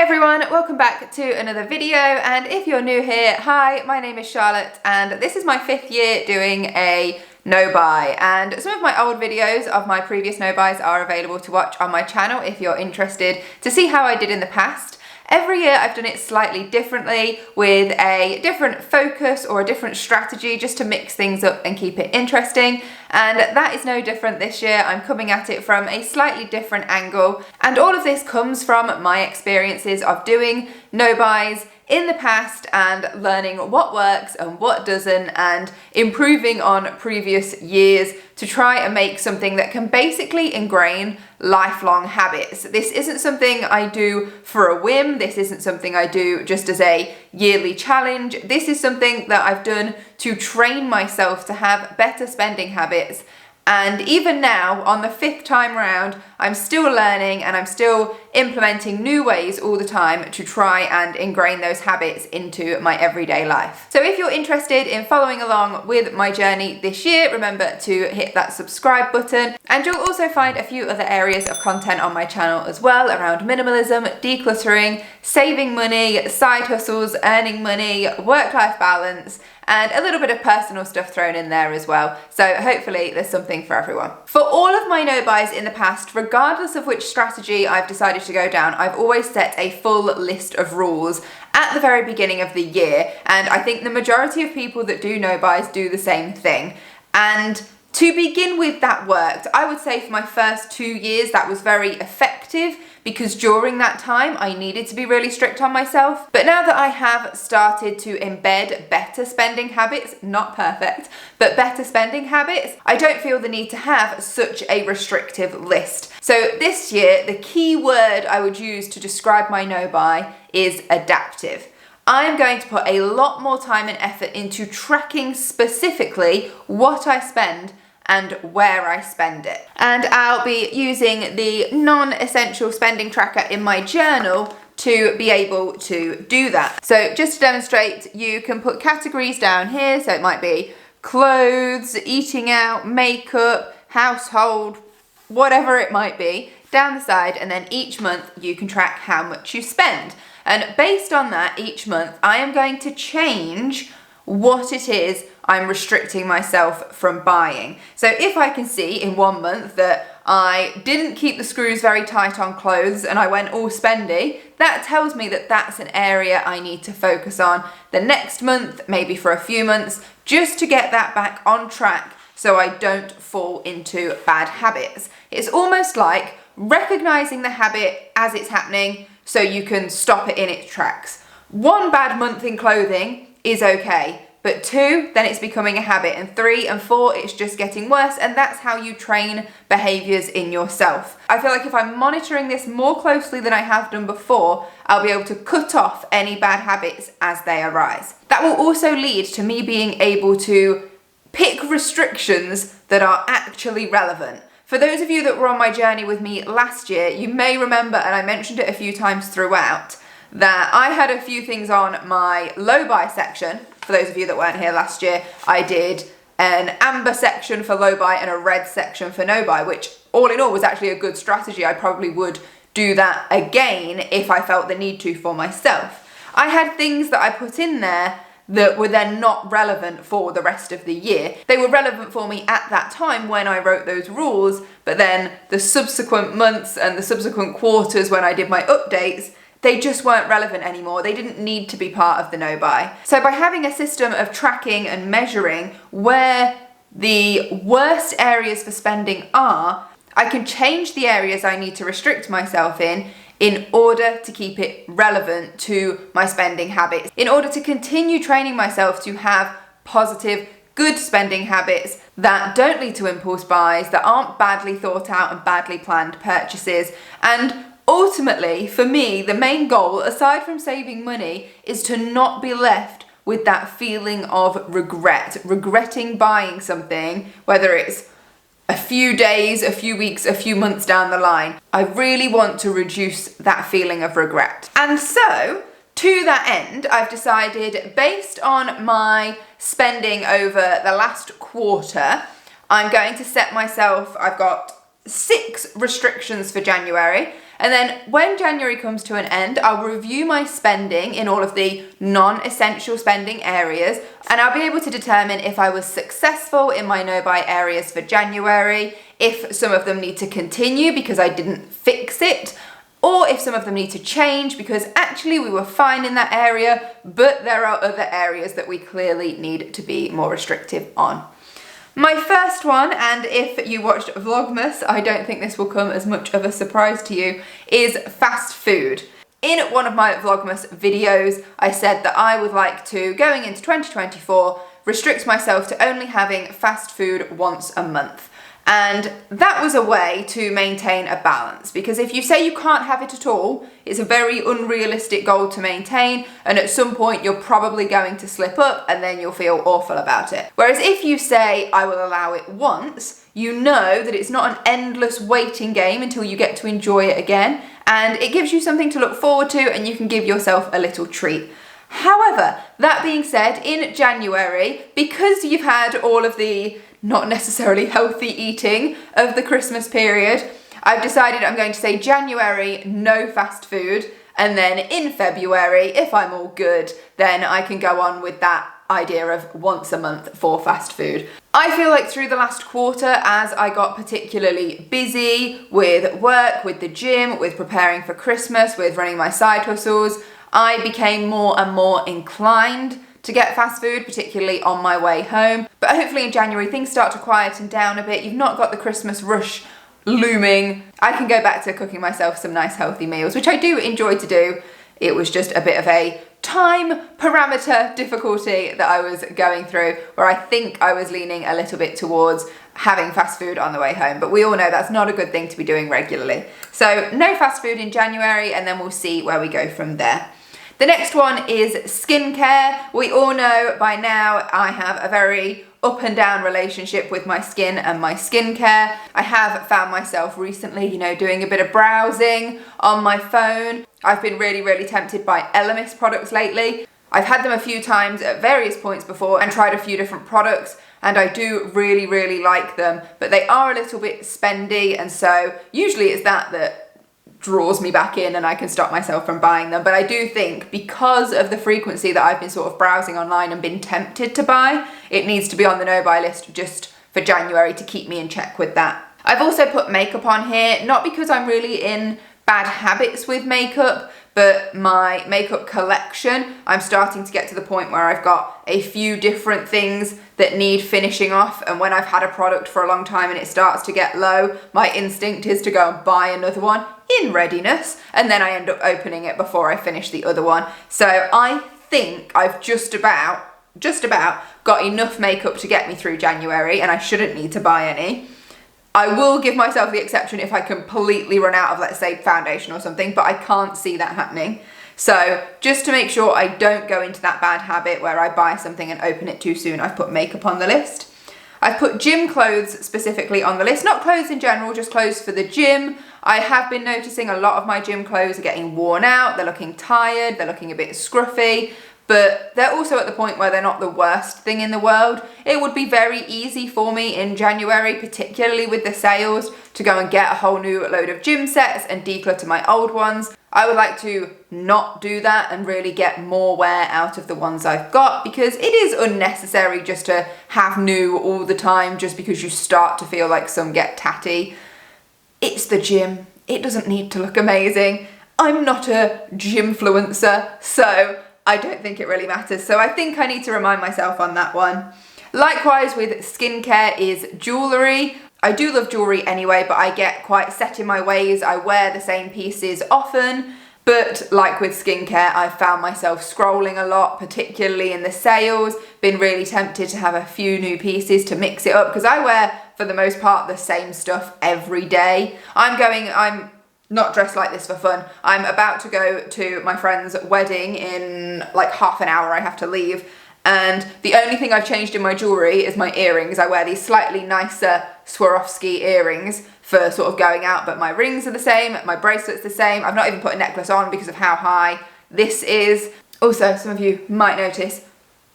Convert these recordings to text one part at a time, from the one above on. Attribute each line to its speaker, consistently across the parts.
Speaker 1: everyone, welcome back to another video, and if you're new here, hi, my name is Charlotte and this is my 5th year doing a no buy, and some of my old videos of my previous no buys are available to watch on my channel if you're interested to see how I did in the past. Every year I've done it slightly differently with a different focus or a different strategy just to mix things up and keep it interesting, and that is no different this year. I'm coming at it from a slightly different angle, and all of this comes from my experiences of doing no buys in the past and learning what works and what doesn't and improving on previous years to try and make something that can basically ingrain lifelong habits. This isn't something I do for a whim. This isn't something I do just as a yearly challenge. This is something that I've done to train myself to have better spending habits. And even now, on the 5th time round, I'm still learning and I'm still implementing new ways all the time to try and ingrain those habits into my everyday life. So if you're interested in following along with my journey this year, remember to hit that subscribe button. And you'll also find a few other areas of content on my channel as well around minimalism, decluttering, saving money, side hustles, earning money, work-life balance, and a little bit of personal stuff thrown in there as well. So hopefully there's something for everyone. For all of my no buys in the past, regardless of which strategy I've decided to go down, I've always set a full list of rules at the very beginning of the year. And I think the majority of people that do no buys do the same thing. And to begin with, that worked. I would say for my first 2 years that was very effective because during that time I needed to be really strict on myself. But now that I have started to embed better spending habits, not perfect, but better spending habits, I don't feel the need to have such a restrictive list. So this year, the key word I would use to describe my no buy is adaptive. I'm going to put a lot more time and effort into tracking specifically what I spend and where I spend it. And I'll be using the non-essential spending tracker in my journal to be able to do that. So just to demonstrate, you can put categories down here. So it might be clothes, eating out, makeup, household, whatever it might be, down the side, and then each month you can track how much you spend. And based on that, each month I am going to change what it is I'm restricting myself from buying. So if I can see in 1 month that I didn't keep the screws very tight on clothes and I went all spendy, that tells me that that's an area I need to focus on the next month, maybe for a few months, just to get that back on track so I don't fall into bad habits. It's almost like recognizing the habit as it's happening so you can stop it in its tracks. 1 bad month in clothing is okay, but 2, then it's becoming a habit, and 3 and 4, it's just getting worse, and that's how you train behaviors in yourself. I feel like if I'm monitoring this more closely than I have done before, I'll be able to cut off any bad habits as they arise. That will also lead to me being able to pick restrictions that are actually relevant. For those of you that were on my journey with me last year, you may remember, and I mentioned it a few times throughout, that I had a few things on my low buy section. For those of you that weren't here last year, I did an amber section for low buy and a red section for no buy, which all in all was actually a good strategy. I probably would do that again if I felt the need to for myself. I had things that I put in there that were then not relevant for the rest of the year. They were relevant for me at that time when I wrote those rules, but then the subsequent months and the subsequent quarters when I did my updates, they just weren't relevant anymore. They didn't need to be part of the no buy. So by having a system of tracking and measuring where the worst areas for spending are, I can change the areas I need to restrict myself in order to keep it relevant to my spending habits, in order to continue training myself to have positive, good spending habits that don't lead to impulse buys, that aren't badly thought out and badly planned purchases. And ultimately, for me, the main goal, aside from saving money, is to not be left with that feeling of regret, regretting buying something, whether it's a few days, a few weeks, a few months down the line. I really want to reduce that feeling of regret. And so, to that end, I've decided, based on my spending over the last quarter, I'm going to set myself, I've got 6 restrictions for January, And then when January comes to an end, I'll review my spending in all of the non-essential spending areas, and I'll be able to determine if I was successful in my no-buy areas for January, if some of them need to continue because I didn't fix it, or if some of them need to change because actually we were fine in that area, but there are other areas that we clearly need to be more restrictive on. My first one, and if you watched Vlogmas, I don't think this will come as much of a surprise to you, is fast food. In one of my Vlogmas videos, I said that I would like to, going into 2024, restrict myself to only having fast food once a month. And that was a way to maintain a balance, because if you say you can't have it at all, it's a very unrealistic goal to maintain, and at some point you're probably going to slip up and then you'll feel awful about it. Whereas if you say I will allow it once, you know that it's not an endless waiting game until you get to enjoy it again, and it gives you something to look forward to and you can give yourself a little treat. However, that being said, in January, because you've had all of the not necessarily healthy eating of the Christmas period, I've decided I'm going to say January, no fast food, and then in February, if I'm all good, then I can go on with that idea of once a month for fast food. I feel like through the last quarter, as I got particularly busy with work, with the gym, with preparing for Christmas, with running my side hustles, I became more and more inclined to get fast food, particularly on my way home. But hopefully in January things start to quieten down a bit. You've not got the Christmas rush looming. I can go back to cooking myself some nice healthy meals, which I do enjoy to do. It was just a bit of a time parameter difficulty that I was going through, where I think I was leaning a little bit towards having fast food on the way home. But we all know that's not a good thing to be doing regularly. So no fast food in January, and then we'll see where we go from there. The next one is skincare. We all know by now I have a very up and down relationship with my skin and my skincare. I have found myself recently, doing a bit of browsing on my phone. I've been really tempted by Elemis products lately. I've had them a few times at various points before and tried a few different products, and I do really like them, but they are a little bit spendy, and so usually it's that draws me back in and I can stop myself from buying them. But I do think because of the frequency that I've been sort of browsing online and been tempted to buy, it needs to be on the no-buy list just for January to keep me in check with that. I've also put makeup on here, not because I'm really in bad habits with makeup, but my makeup collection, I'm starting to get to the point where I've got a few different things that need finishing off, and when I've had a product for a long time and it starts to get low, my instinct is to go and buy another one in readiness, and then I end up opening it before I finish the other one. So I think I've just about got enough makeup to get me through January, and I shouldn't need to buy any. I will give myself the exception if I completely run out of, let's say, foundation or something, but I can't see that happening. So just to make sure I don't go into that bad habit where I buy something and open it too soon, I've put makeup on the list. I've put gym clothes specifically on the list, not clothes in general, just clothes for the gym. I have been noticing a lot of my gym clothes are getting worn out, they're looking tired, they're looking a bit scruffy, but they're also at the point where they're not the worst thing in the world. It would be very easy for me in January, particularly with the sales, to go and get a whole new load of gym sets and declutter my old ones. I would like to not do that and really get more wear out of the ones I've got, because it is unnecessary just to have new all the time just because you start to feel like some get tatty. It's the gym. It doesn't need to look amazing. I'm not a gymfluencer, so I don't think it really matters. So I think I need to remind myself on that one. Likewise with skincare is jewellery. I do love jewellery anyway, but I get quite set in my ways. I wear the same pieces often. But like with skincare, I've found myself scrolling a lot, particularly in the sales. Been really tempted to have a few new pieces to mix it up, because I wear, for the most part, the same stuff every day. I'm not dressed like this for fun. I'm about to go to my friend's wedding in like half an hour. I have to leave. And the only thing I've changed in my jewellery is my earrings. I wear these slightly nicer Swarovski earrings for sort of going out, but my rings are the same, my bracelet's the same. I've not even put a necklace on because of how high this is. Also, some of you might notice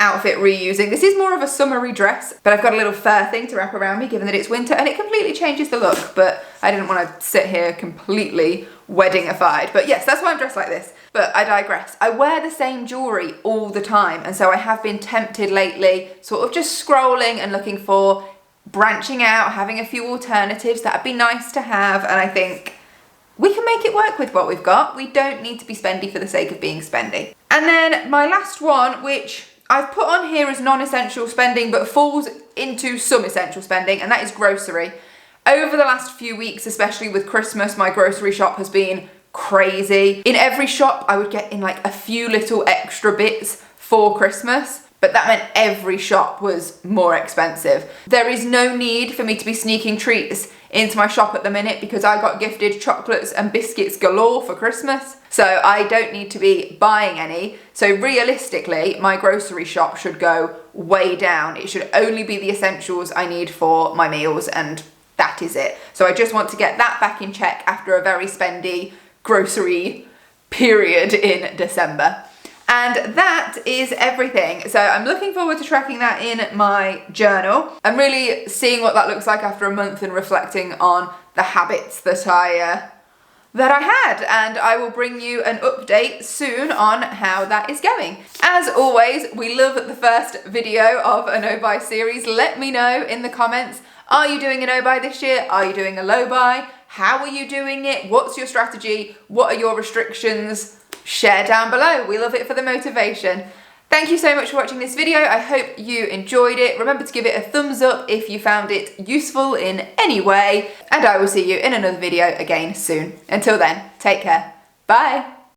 Speaker 1: outfit reusing. This is more of a summery dress, but I've got a little fur thing to wrap around me given that it's winter, and it completely changes the look, but I didn't want to sit here completely weddingified. But yes, that's why I'm dressed like this. But I digress. I wear the same jewelry all the time, and so I have been tempted lately, sort of just scrolling and looking for branching out, having a few alternatives that'd be nice to have, and I think we can make it work with what we've got. We don't need to be spendy for the sake of being spendy. And then my last one, which I've put on here as non-essential spending but falls into some essential spending, and that is grocery. Over the last few weeks, especially with Christmas, my grocery shop has been crazy. In every shop I would get in like a few little extra bits for Christmas, but that meant every shop was more expensive. There is no need for me to be sneaking treats into my shop at the minute because I got gifted chocolates and biscuits galore for Christmas, so I don't need to be buying any. So realistically, my grocery shop should go way down. It should only be the essentials I need for my meals, and that is it. So I just want to get that back in check after a very spendy grocery period in December. And that is everything. So I'm looking forward to tracking that in my journal. I'm really seeing what that looks like after a month and reflecting on the habits that I had, and I will bring you an update soon on how that is going. As always, we love the first video of a no-buy series. Let me know in the comments, are you doing a no-buy this year? Are you doing a low-buy? How are you doing it? What's your strategy? What are your restrictions? Share down below. We love it for the motivation. Thank you so much for watching this video. I hope you enjoyed it. Remember to give it a thumbs up if you found it useful in any way, and I will see you in another video again soon. Until then, take care. Bye.